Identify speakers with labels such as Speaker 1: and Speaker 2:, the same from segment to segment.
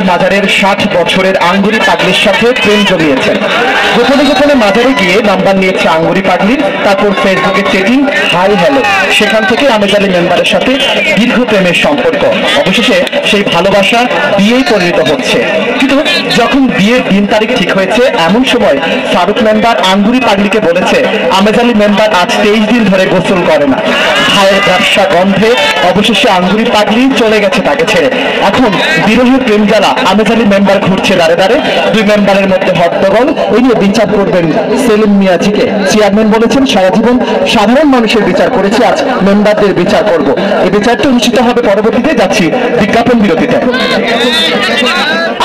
Speaker 1: মাজারের 60 বছরের আঙ্গুরি পাগলির সাথে প্রেম জমিয়েছেন। গোপনে গোপনে মাজারে গিয়ে নাম্বার নিয়েছে আঙ্গুরি পাগলির, তারপর ফেসবুকে চেটিং, হাই হ্যালো। সেখান থেকে আমেজ আলী মেম্বারের সাথে দীর্ঘ প্রেমের সম্পর্ক। অবশেষে সেই ভালোবাসা বিয়েই পরিণত হচ্ছে। কিন্তু যখন বিয়ের দিন তারিখ ঠিক হয়েছে, এমন সময় ফারুক মেম্বার আঙ্গুরি পাগলিকে বলেছে আমেজ আলী মেম্বার আজ 23 দিন ধরে গোসল করে না। ভাইয়ের ব্যবসা গন্ধে অবশেষে আঙ্গুরি পাগলি চলে গেছে তাকে ছেড়ে। এখন বিরোধের প্রেম জ্বালা আমেজ আলী মেম্বার ঘুরছে দাঁড়ে দাঁড়ে। দুই মেম্বারের মধ্যে হট্টগোল, এই নিয়ে বিচার করবেন সেলিম মিয়াজিকে। চেয়ারম্যান বলেছেন সারা জীবন সাধারণ মানুষের বিচার করেছে, আজ মেম্বারদের বিচার করব। এই বিচারটা অনুষ্ঠিত হবে পরবর্তীতে। যাচ্ছি বিজ্ঞাপন বিরতিতে।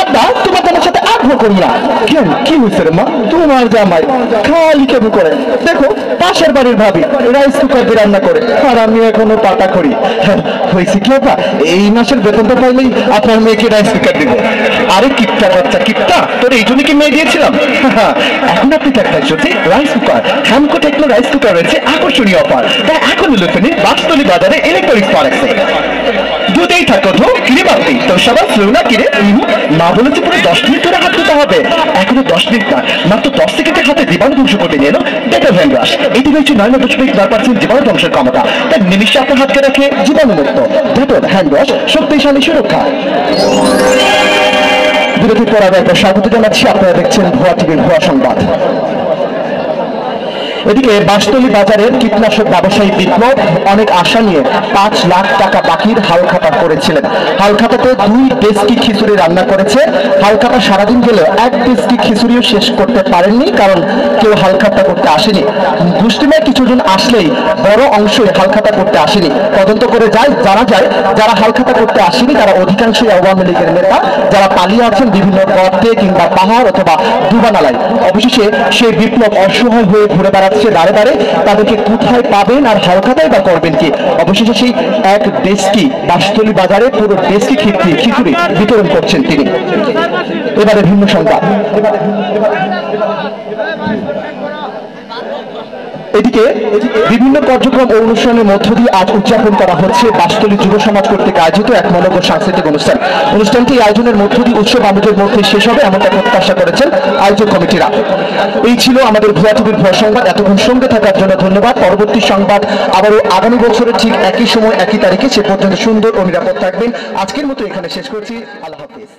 Speaker 1: আব্বা তোমার আমার সাথে আগ্রহ করি না কেন? কি হয়েছে রে মা? তোমার জামাই খালি কেবু করে, দেখো পাশের বাড়ির ভাবি রাইস কুকার দিয়ে রান্না করে, আর আমি এখনো পাতা করি। হয়েছে কি আপা, এই মাসের বেতনটা পাইলেই আপনার মেয়েকে রাইস কুকার দিব। আরে কিপটা বাচ্চা কিপটা, তোর এই জন্য কি মেয়ে দিয়েছিলাম? এখন আপনি দেখবেন যদি rice cooker Hamko techno rice cooker রয়েছে আকর্ষণীয় অফার। তাই এখন লুফেনি বাসতলী বাজারে ইলেকট্রনিক্স পার্কসে। দুধেই থাকো তো কিনে বাড়তি তোর সবাই ফ্লু না কিনে। মা বলেছে পুরো 10 মিনিট ধরে হাত ধুতে হবে। এখনো 10 মিনিট না, মাত্র 10 সেকেন্ডের হাতে জীবাণু ধ্বংস করতে নিয়ে এলো ডেটল হ্যান্ড ওয়াশ। এটি রয়েছে 9.9% জীবাণু ধ্বংসের ক্ষমতা, তাই নিমিষে আপনার হাতকে রাখে জীবাণু মুক্ত। ডেটল হ্যান্ড ওয়াশ, শক্তিশালী সুরক্ষা। বিরতির পর আবার স্বাগত জানাচ্ছি। আপনারা দেখছেন ভুয়া টিভির ভুয়া সংবাদ। এদিকে বাসতলী বাজারের কীটনাশক ব্যবসায়ী বিপ্লব অনেক আশা নিয়ে 5 লাখ টাকা বাকির হালখাতা করেছিলেন। হালখাতাতে 2 ডেস্কি খিচুড়ি রান্না করেছে। হালখাতা সারাদিন গেলেও 1 ডেস্কি খিচুড়িও শেষ করতে পারেননি, কারণ কেউ হালখাতা করতে আসেনি। মুষ্টিমেয় কিছুজন আসলেই বড় অংশই হালখাতা করতে আসেনি। তদন্ত করে জানা যায় যারা হালখাতা করতে আসেনি তারা অধিকাংশই আওয়ামী লীগের নেতা, যারা পালিয়ে আছেন বিভিন্ন গর্তে কিংবা পাহাড় অথবা ডুবানালায়। অবশেষে সেই বিপ্লব অসহায় হয়ে ঘুরে বেড়াচ্ছে দাঁড়ে দাঁড়ে। তাদেরকে কোথায় পাবেন আর হালখাতায় বা করবেন কি? অবশেষে সেই 1 ডেস্কি বাসতলী বাজারে পুরো ডেস্কি খিচুড়ি বিতরণ করছেন তিনি। এবারে ভিন্ন সংবাদ। এদিকে বিভিন্ন কার্যক্রম ও অনুষ্ঠানের মধ্য দিয়ে আজ উদযাপন করা হচ্ছে বাসতলী যুব সমাজ কর্তৃক আয়োজিত এক মনোজ্ঞ সাংস্কৃতিক অনুষ্ঠান। অনুষ্ঠানটি আয়োজনের মধ্য দিয়ে উৎসব আমেজের মধ্যে শেষ হবে এমনটা প্রত্যাশা করেছেন আয়োজক কমিটিরা। এই ছিল আমাদের ভুয়া টিভির ভুয়া সংবাদ। এতক্ষণ সঙ্গে থাকার জন্য ধন্যবাদ। পরবর্তী সংবাদ আবারও আগামী বছরের ঠিক একই সময় একই তারিখে। সে পর্যন্ত সুন্দর ও নিরাপদ থাকবেন। আজকের মতো এখানে শেষ করছি। আল্লাহ হাফেজ।